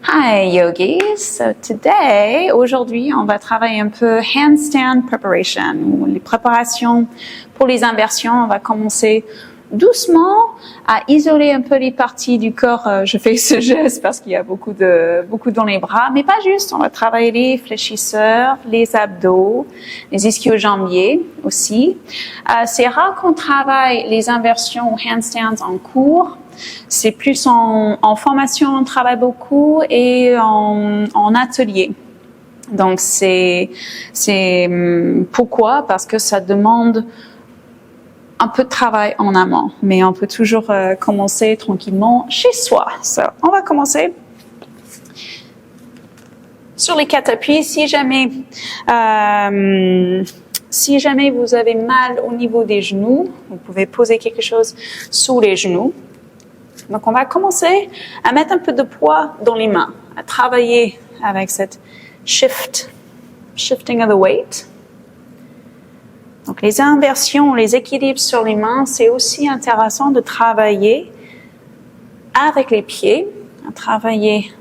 Hi yogis, so aujourd'hui, on va travailler un peu handstand preparation, ou les préparations pour les inversions. On va commencer doucement à isoler un peu les parties du corps. Je fais ce geste parce qu'il y a beaucoup dans les bras, mais pas juste. On va travailler les fléchisseurs, les abdos, les ischio-jambiers aussi. C'est rare qu'on travaille les inversions ou handstands en cours. C'est plus en formation, on travaille beaucoup et en atelier. Donc c'est pourquoi? Parce que ça demande un peu de travail en amont, mais on peut toujours commencer tranquillement chez soi. So, on va commencer sur les 4 appuis. Si jamais vous avez mal au niveau des genoux, vous pouvez poser quelque chose sous les genoux. Donc, on va commencer à mettre un peu de poids dans les mains, à travailler avec cette shifting of the weight. Donc, les inversions, les équilibres sur les mains, c'est aussi intéressant de travailler avec les pieds, à travailler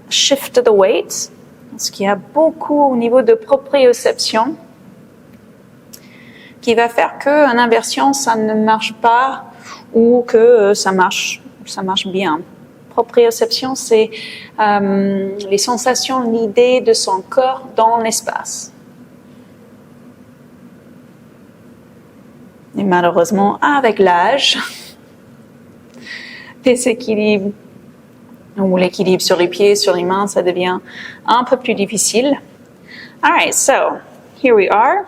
shift the weight, parce qu'il y a beaucoup au niveau de proprioception qui va faire qu'une inversion, ça ne marche pas ou que ça marche bien. Proprioception, c'est les sensations, l'idée de son corps dans l'espace. Et malheureusement, avec l'âge, déséquilibre ou l'équilibre sur les pieds, sur les mains, ça devient un peu plus difficile. All right, so here we are.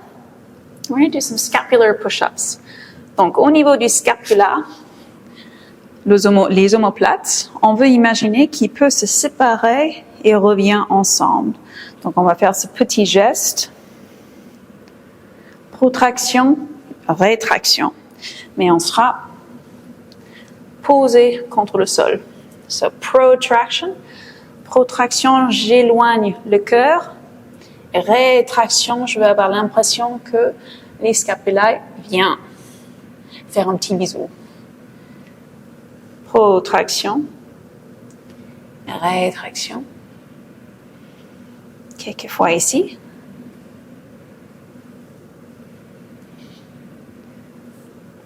We're going to do some scapular push-ups. Donc, au niveau du scapula, les omoplates, on veut imaginer qu'ils peuvent se séparer et revient ensemble. Donc, on va faire ce petit geste. Protraction, rétraction. Mais on sera posé contre le sol. So, protraction, j'éloigne le cœur. Et rétraction, je vais avoir l'impression que les scapulaires viennent faire un petit bisou. Protraction, rétraction. Quelques fois ici.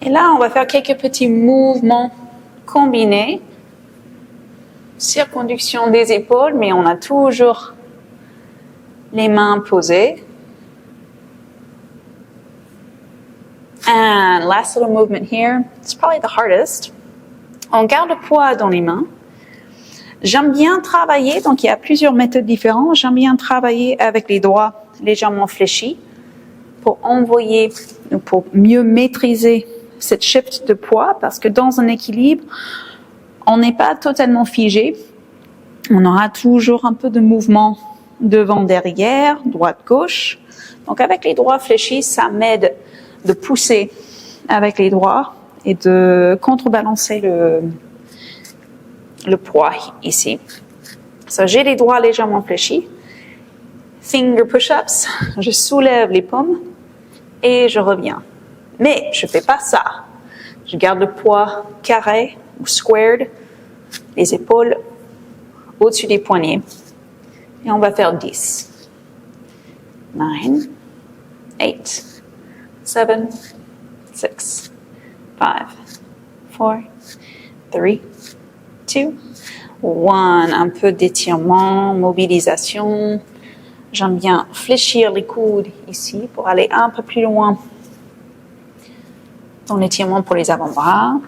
Et là, on va faire quelques petits mouvements combinés. Circonduction des épaules, mais on a toujours les mains posées. And last little movement here, it's probably the hardest. On garde le poids dans les mains. J'aime bien travailler, donc il y a plusieurs méthodes différentes. J'aime bien travailler avec les doigts légèrement fléchis pour envoyer, pour mieux maîtriser cette shift de poids, parce que dans un équilibre, on n'est pas totalement figé. On aura toujours un peu de mouvement devant, derrière, droite, gauche. Donc avec les doigts fléchis, ça m'aide de pousser avec les doigts et de contrebalancer le poids ici. So, j'ai les doigts légèrement fléchis. Finger push-ups, je soulève les paumes et je reviens. Mais je ne fais pas ça. Je garde le poids carré ou squared, les épaules au-dessus des poignets. Et on va faire 10, 9, 8, 7, 6, 5, 4, 3, 2, 1. Un peu d'étirement, mobilisation. J'aime bien fléchir les coudes ici pour aller un peu plus loin dans l'étirement pour les avant-bras.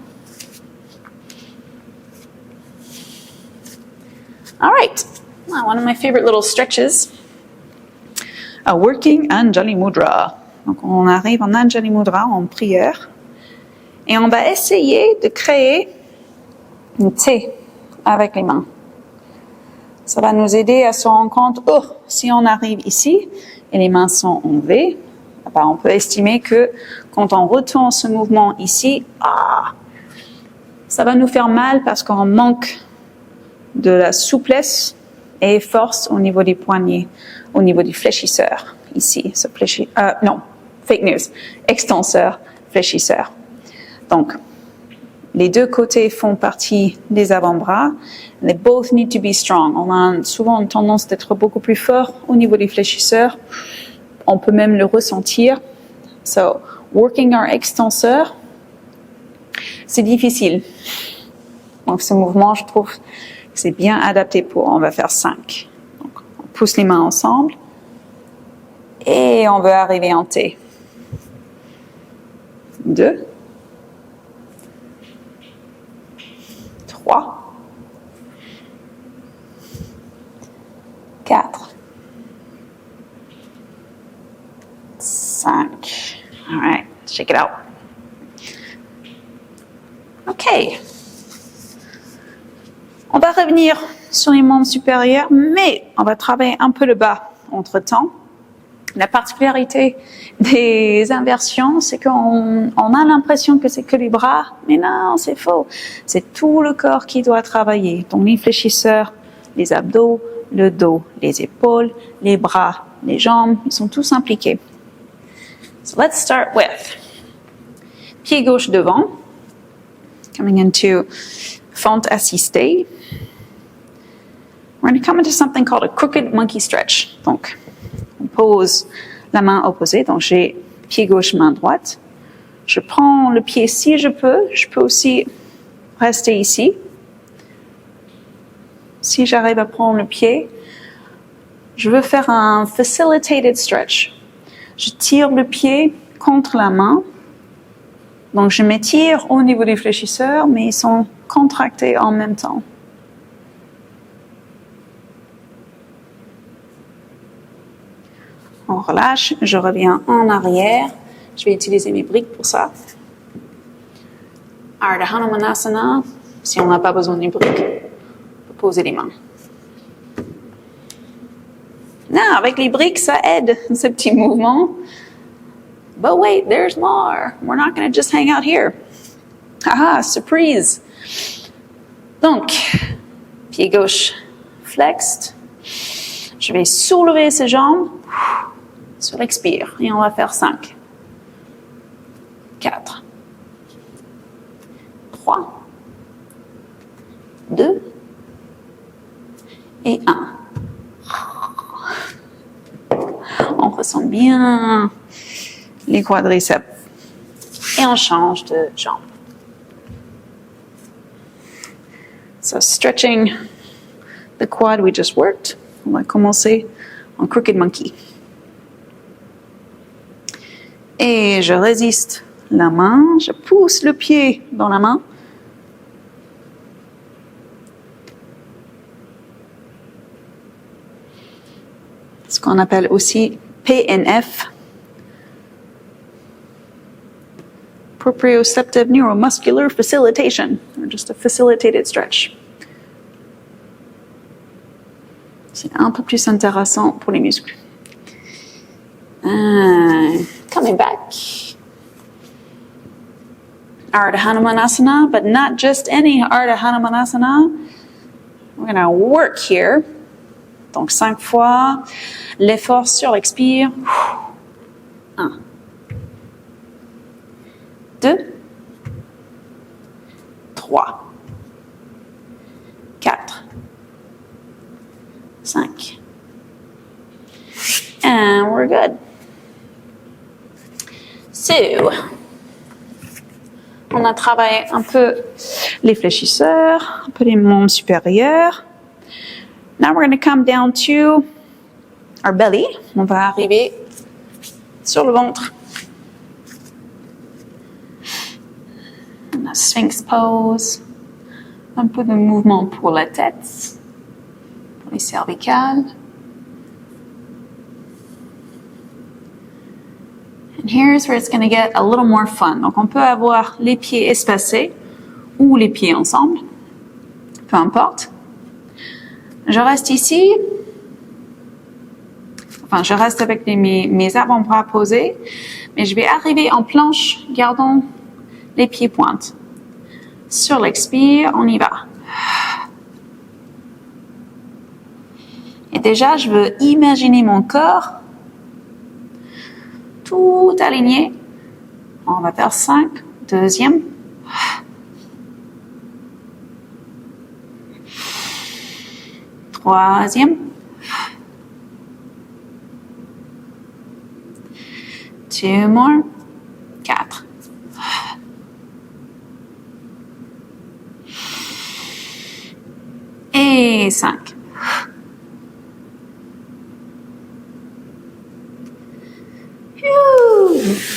All right. One of my favorite little stretches. A working Anjali Mudra. Donc, on arrive en Anjali Mudra, en prière. Et on va essayer de créer une T avec les mains. Ça va nous aider à se rendre compte, si on arrive ici et les mains sont en V, on peut estimer que quand on retourne ce mouvement ici, ça va nous faire mal parce qu'on manque de la souplesse et force au niveau des poignets, au niveau du fléchisseur, ici, fake news, extenseur, fléchisseur. Donc, Les deux côtés font partie des avant-bras. They both need to be strong. On a souvent une tendance d'être beaucoup plus fort au niveau des fléchisseurs. On peut même le ressentir. So, working our extenseur, c'est difficile. Donc, ce mouvement, je trouve que c'est bien adapté pour. On va faire 5. Donc, on pousse les mains ensemble. Et on veut arriver en T. 2. 3. 4. 5. All right, shake it out. OK. On va revenir sur les membres supérieurs, mais on va travailler un peu le bas entre-temps. La particularité des inversions, c'est qu'on a l'impression que c'est que les bras, mais non, c'est faux. C'est tout le corps qui doit travailler. Donc les fléchisseurs, les abdos, le dos, les épaules, les bras, les jambes, ils sont tous impliqués. So let's start with pied gauche devant, coming into fente assistée. We're going to come into something called a crooked monkey stretch. Donc, on pose la main opposée, donc j'ai pied gauche, main droite. Je prends le pied si je peux aussi rester ici. Si j'arrive à prendre le pied, je veux faire un facilitated stretch. Je tire le pied contre la main, donc je m'étire au niveau des fléchisseurs, mais ils sont contractés en même temps. On relâche, je reviens en arrière. Je vais utiliser mes briques pour ça. Ardha Hanumanasana, si on n'a pas besoin des briques, on peut poser les mains. Non, avec les briques, ça aide, ce petit mouvement. But wait, there's more. We're not going to just hang out here. Ah, surprise. Donc, pied gauche flexed. Je vais soulever ses jambes. Sur l'expire, et on va faire 5, 4, 3, 2 et 1. On ressent bien les quadriceps et on change de jambe. So stretching the quad we just worked. On va commencer en crooked monkey. Et je résiste la main, je pousse le pied dans la main. Ce qu'on appelle aussi PNF, Proprioceptive Neuromuscular Facilitation, or just a facilitated stretch. C'est un peu plus intéressant pour les muscles. Coming back. Ardha Hanumanasana, but not just any Ardha Hanumanasana. We're going to work here. Donc 5 fois. L'effort sur l'expire. 1. 2. 3. 4. 5. And we're good. So, on a travaillé un peu les fléchisseurs, un peu les membres supérieurs. Now we're going to come down to our belly. On va arriver sur le ventre. La Sphinx pose. Un peu de mouvement pour la tête, pour les cervicales. And here's where it's going to get a little more fun. Donc, on peut avoir les pieds espacés ou les pieds ensemble. Peu importe. Je reste ici. Enfin, je reste avec mes avant-bras posés. Mais je vais arriver en planche, gardant les pieds pointes. Sur l'expire, on y va. Et déjà, je veux imaginer mon corps tout aligné. On va faire 5. Deuxième. Troisième. 2 more. 4. Et 5.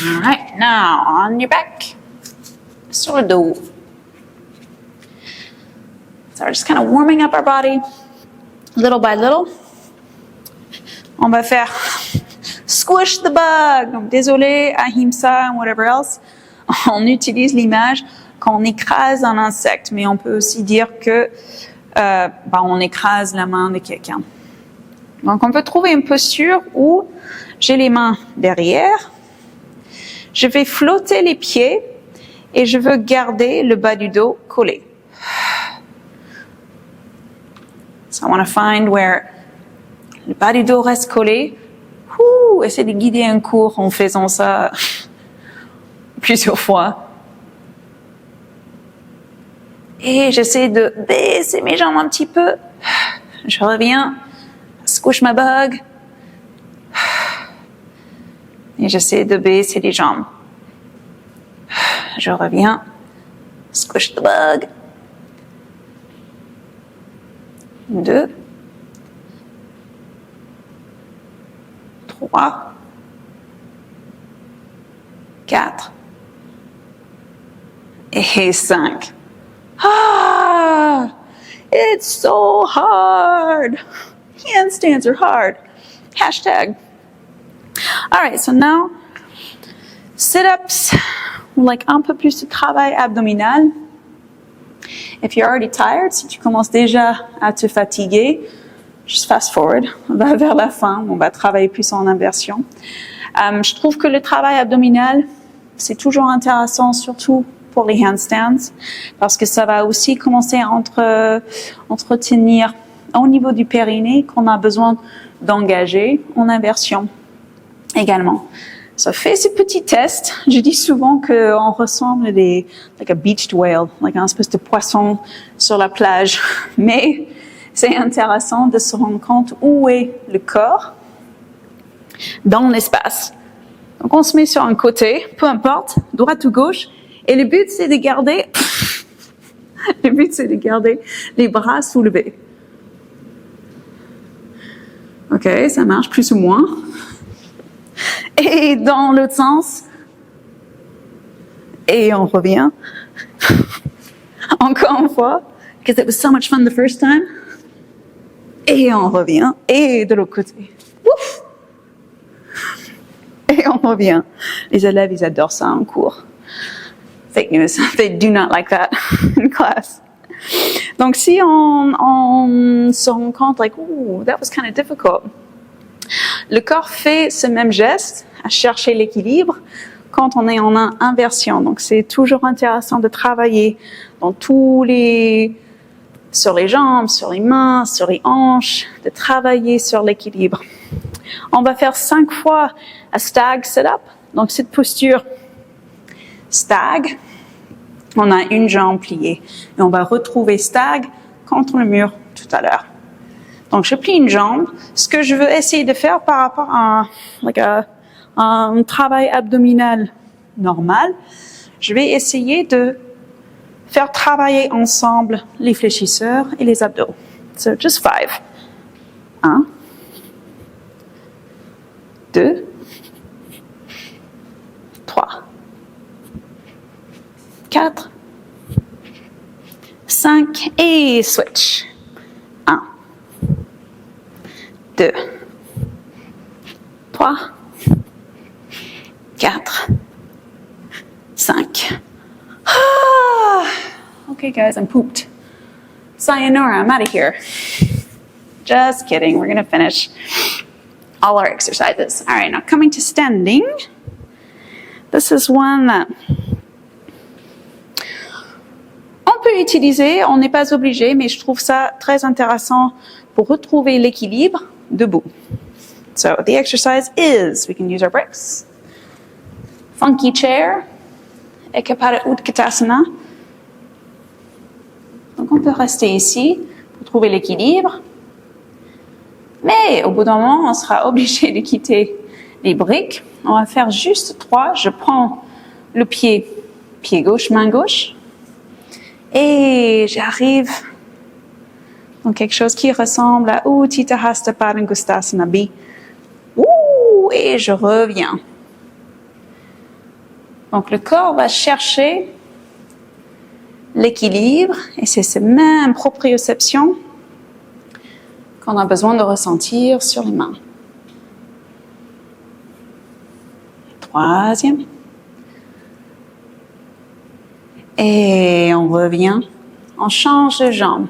All right, now on your back. Sur le dos. So we're just kind of warming up our body little by little. On va faire squish the bug. Désolé, ahimsa and whatever else. On utilise l'image quand on écrase un insecte, mais on peut aussi dire que on écrase la main de quelqu'un. Donc on peut trouver une posture où j'ai les mains derrière, je vais flotter les pieds et je veux garder le bas du dos collé. So I want to find where le bas du dos reste collé. Essayer de guider un cours en faisant ça plusieurs fois. Et j'essaie de baisser mes jambes un petit peu. Je reviens, squish my bug. Et j'essaie de baisser les jambes. Je reviens, squish the bug. 2. 3. 4. Et 5. It's so hard. Handstands are hard. Hashtag. All right, so now, sit-ups, like un peu plus de travail abdominal. If you're already tired, si tu commences déjà à te fatiguer, just fast forward, on va vers la fin, on va travailler plus en inversion. Je trouve que le travail abdominal, c'est toujours intéressant, surtout pour les handstands, parce que ça va aussi commencer à entretenir au niveau du périnée qu'on a besoin d'engager en inversion également. So, fais ce petit test. Je dis souvent qu'on ressemble à like a beached whale, like un espèce de poisson sur la plage. Mais c'est intéressant de se rendre compte où est le corps dans l'espace. Donc, on se met sur un côté, peu importe, droite ou gauche. Et le but, c'est de garder, les bras soulevés. OK, ça marche plus ou moins. Et dans l'autre sens. Et on revient. Encore une fois. Because it was so much fun the first time. Et on revient. Et de l'autre côté. Ouf! Et on revient. Les élèves, ils adorent ça en cours. Fake news. They do not like that in class. Donc, si on se rend compte, like, ooh, that was kind of difficult. Le corps fait ce même geste à chercher l'équilibre quand on est en inversion. Donc, c'est toujours intéressant de travailler sur les jambes, sur les mains, sur les hanches, de travailler sur l'équilibre. On va faire 5 fois un stag sit-up. Donc, cette posture stag, on a une jambe pliée. Et on va retrouver stag contre le mur tout à l'heure. Donc, je plie une jambe. Ce que je veux essayer de faire par rapport à un travail abdominal normal, je vais essayer de faire travailler ensemble les fléchisseurs et les abdos. So, just 5. 1, 2, 3, 4, 5 et switch. 1, 2, 3, 4, 5. Okay, guys, I'm pooped. Sayonara, I'm out of here. Just kidding, we're going to finish all our exercises. All right, now coming to standing. This is one that on peut utiliser, on n'est pas obligé, mais je trouve ça très intéressant pour retrouver l'équilibre debout. So the exercise is, we can use our bricks. Funky chair, Eka Pada Utkatasana. Donc on peut rester ici pour trouver l'équilibre. Mais au bout d'un moment, on sera obligé de quitter les briques. On va faire juste 3. Je prends le pied gauche, main gauche. Et j'arrive dans quelque chose qui ressemble à Utthita Hasta Padangusthasana B. Et je reviens. Donc le corps va chercher l'équilibre et c'est cette même proprioception qu'on a besoin de ressentir sur les mains. 3e. Et on revient. On change de jambe.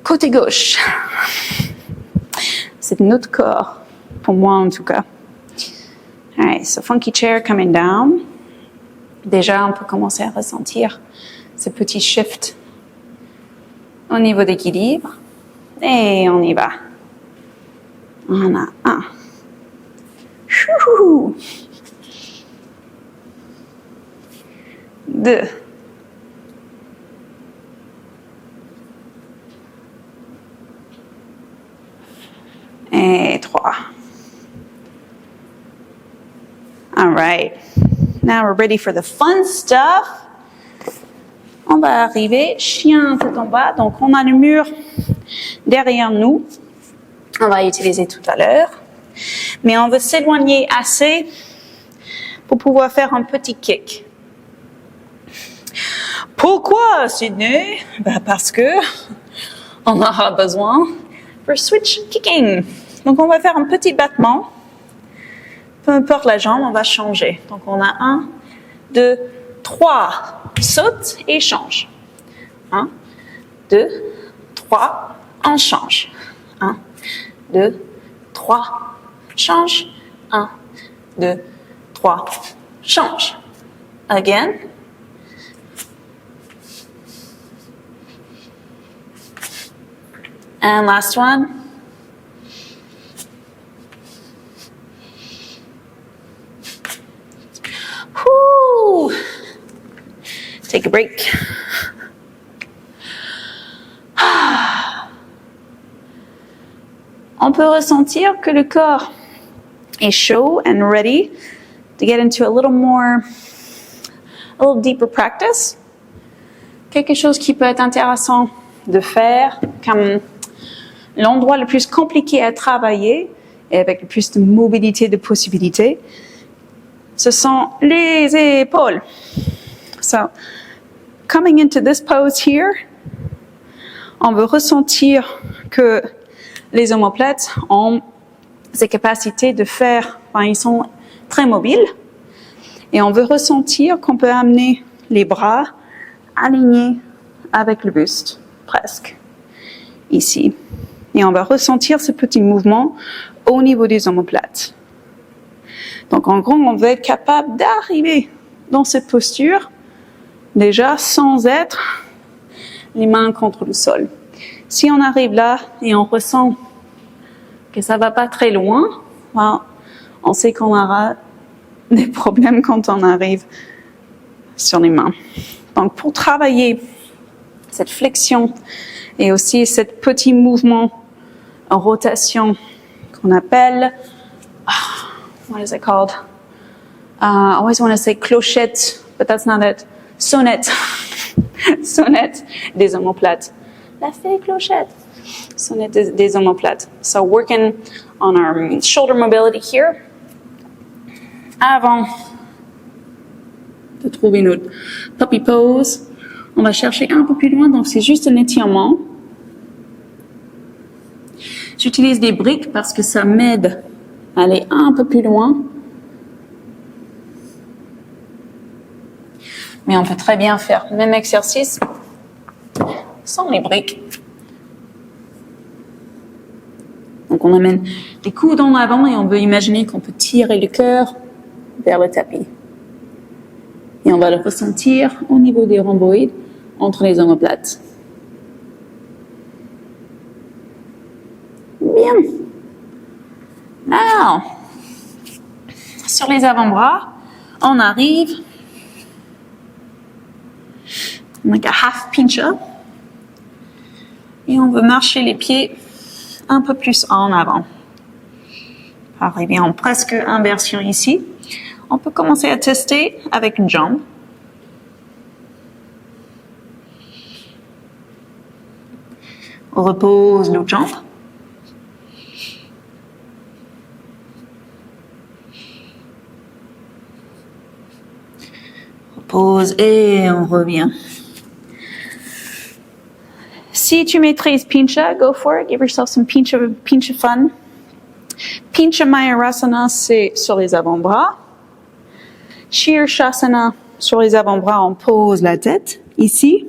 Côté gauche. C'est notre corps. Pour moi en tout cas. Alright, so funky chair coming down. Déjà, on peut commencer à ressentir ce petit shift au niveau d'équilibre. Et on y va. On a 1. Chouhou. 2. Et 3. All right. Now we're ready for the fun stuff. On va arriver, chien tout en bas. Donc, on a le mur derrière nous. On va utiliser tout à l'heure. Mais on veut s'éloigner assez pour pouvoir faire un petit kick. Pourquoi, Sydney? Parce que on aura besoin pour switch kicking. Donc, on va faire un petit battement. Peu importe la jambe, on va changer. Donc, on a 1, 2, 3. Saute et change. 1, 2, 3. On change. 1, 2, 3. Change. 1, 2, 3. Change. Again. And last one. Whoo! Take a break. On peut ressentir que le corps est chaud and ready to get into a little deeper practice. Quelque chose qui peut être intéressant de faire, comme l'endroit le plus compliqué à travailler et avec le plus de mobilité, de possibilités, ce sont les épaules. So, coming into this pose here, on veut ressentir que les omoplates ont ces capacités de faire, ils sont très mobiles, et on veut ressentir qu'on peut amener les bras alignés avec le buste, presque, ici. Et on va ressentir ce petit mouvement au niveau des omoplates. Donc en gros, on veut être capable d'arriver dans cette posture, déjà sans être les mains contre le sol. Si on arrive là et on ressent que ça va pas très loin, on sait qu'on aura des problèmes quand on arrive sur les mains. Donc pour travailler cette flexion et aussi ce petit mouvement en rotation qu'on appelle, what is it called? I always want to say clochette, but that's not it. Sonnette. Sonnette des omoplates. La fée clochette. Sonnette des omoplates. So working on our shoulder mobility here. Avant de trouver notre puppy pose, on va chercher un peu plus loin, donc c'est juste un étirement. J'utilise des briques parce que ça m'aide à aller un peu plus loin. Mais on peut très bien faire le même exercice sans les briques. Donc on amène les coudes en avant et on veut imaginer qu'on peut tirer le cœur vers le tapis. Et on va le ressentir au niveau des rhomboïdes entre les omoplates. Bien. Now, sur les avant-bras, on arrive like a half pincher et on veut marcher les pieds un peu plus en avant. Arriver en presque inversion ici. On peut commencer à tester avec une jambe. On repose l'autre jambe. Repose et on revient. Si tu maîtrises Pincha, go for it. Give yourself some Pincha fun. Pincha Mayurasana, c'est sur les avant-bras. Shirshasana, sur les avant-bras, on pose la tête, ici.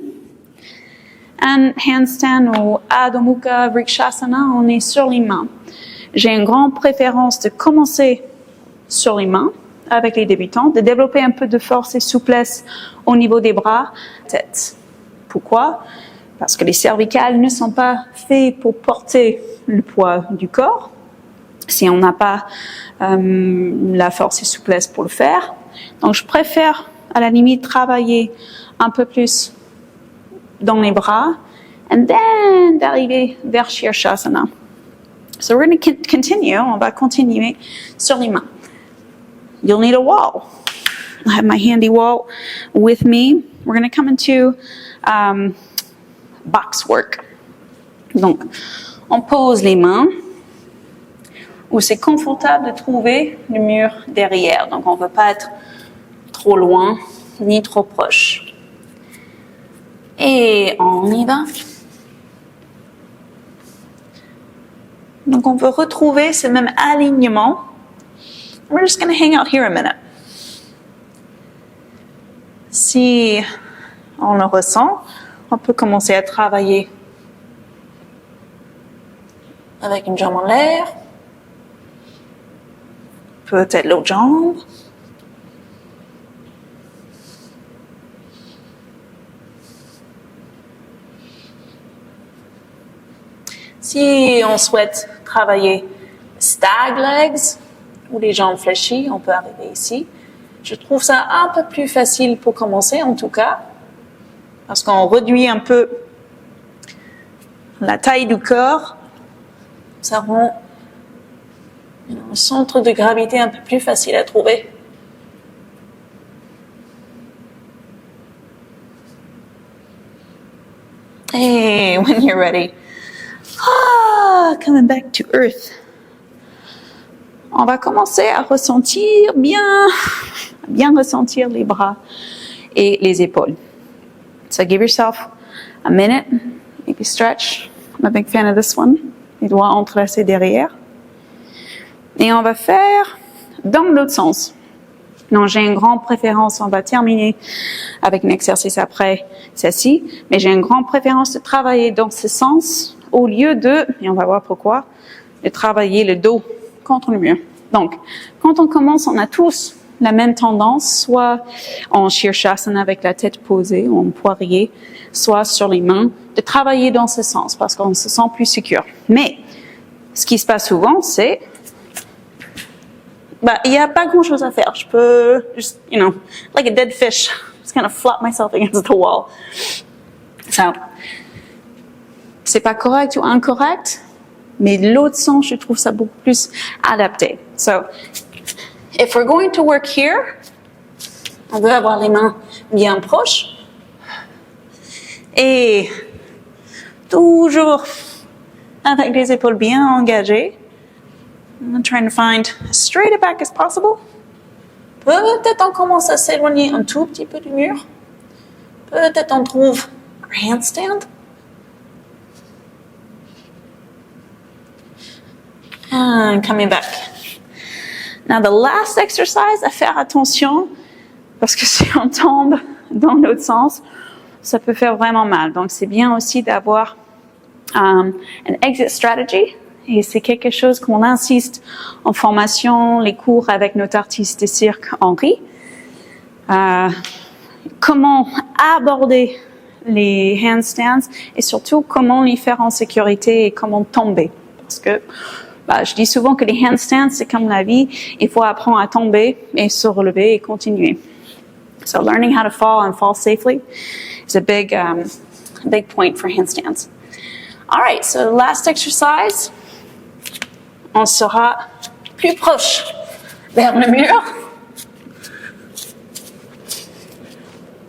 And handstand ou Adho Mukha Vrikshasana, on est sur les mains. J'ai une grande préférence de commencer sur les mains avec les débutants, de développer un peu de force et souplesse au niveau des bras, tête. Pourquoi? Parce que les cervicales ne sont pas faits pour porter le poids du corps, si on n'a pas la force et souplesse pour le faire. Donc, je préfère, à la limite, travailler un peu plus dans les bras, and then d'arriver vers Shirshasana. So we're going to continue, on va continuer sur les mains. You'll need a wall. I have my handy wall with me. We're going to come into box work. Donc, on pose les mains où c'est confortable de trouver le mur derrière. Donc, on ne veut pas être trop loin ni trop proche. Et on y va. Donc, on veut retrouver ce même alignement. We're just going to hang out here a minute. Si on le ressent, on peut commencer à travailler avec une jambe en l'air. Peut-être l'autre jambe. Si on souhaite travailler stag legs ou les jambes fléchies, on peut arriver ici. Je trouve ça un peu plus facile pour commencer, en tout cas, parce qu'on réduit un peu la taille du corps. Ça rend le centre de gravité un peu plus facile à trouver. Et when you're ready, coming back to earth. On va commencer à ressentir bien ressentir les bras et les épaules. So give yourself a minute, maybe stretch. I'm a big fan of this one. Les doigts entrelacés derrière. Et on va faire dans l'autre sens. Non, j'ai une grande préférence, on va terminer avec un exercice après ceci, mais j'ai une grande préférence de travailler dans ce sens au lieu de, et on va voir pourquoi, de travailler le dos contre le mur. Donc, quand on commence, on a tous la même tendance, soit en Shirshasana avec la tête posée, ou en poirier, soit sur les mains, de travailler dans ce sens parce qu'on se sent plus sûr. Mais, ce qui se passe souvent, c'est, il n'y a pas grand chose à faire. Je peux, just, like a dead fish, just kind of flop myself against the wall. So, c'est pas correct ou incorrect, mais l'autre sens, je trouve ça beaucoup plus adapté. So, if we're going to work here, on veut avoir les mains bien proches et toujours avec les épaules bien engagées. I'm trying to find as straight a back as possible. Peut-être on commence à s'éloigner un tout petit peu du mur. Peut-être on trouve un handstand. And coming back. Now the last exercise, à faire attention, parce que si on tombe dans l'autre sens, ça peut faire vraiment mal. Donc c'est bien aussi d'avoir an exit strategy. Et c'est quelque chose qu'on insiste en formation, les cours avec notre artiste de cirque Henri. Comment aborder les handstands et surtout comment les faire en sécurité et comment tomber. Parce que je dis souvent que les handstands, c'est comme la vie, il faut apprendre à tomber et se relever et continuer. So learning how to fall and fall safely is a big point for handstands. All right, so last exercise. on sera plus proche vers le mur.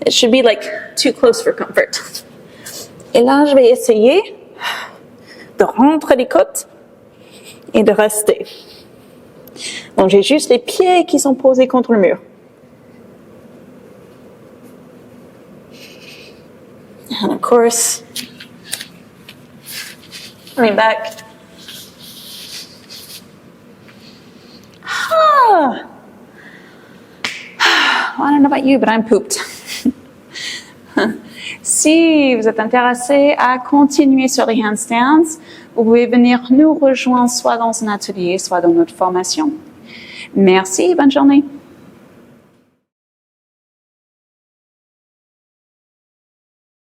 It should be like too close for comfort. Et là, je vais essayer de rentrer les côtes et de rester. Donc, j'ai juste les pieds qui sont posés contre le mur. And of course, lean back. I don't know about you, but I'm pooped. Si vous êtes intéressé à continuer sur les handstands, vous pouvez venir nous rejoindre soit dans un atelier, soit dans notre formation. Merci, bonne journée.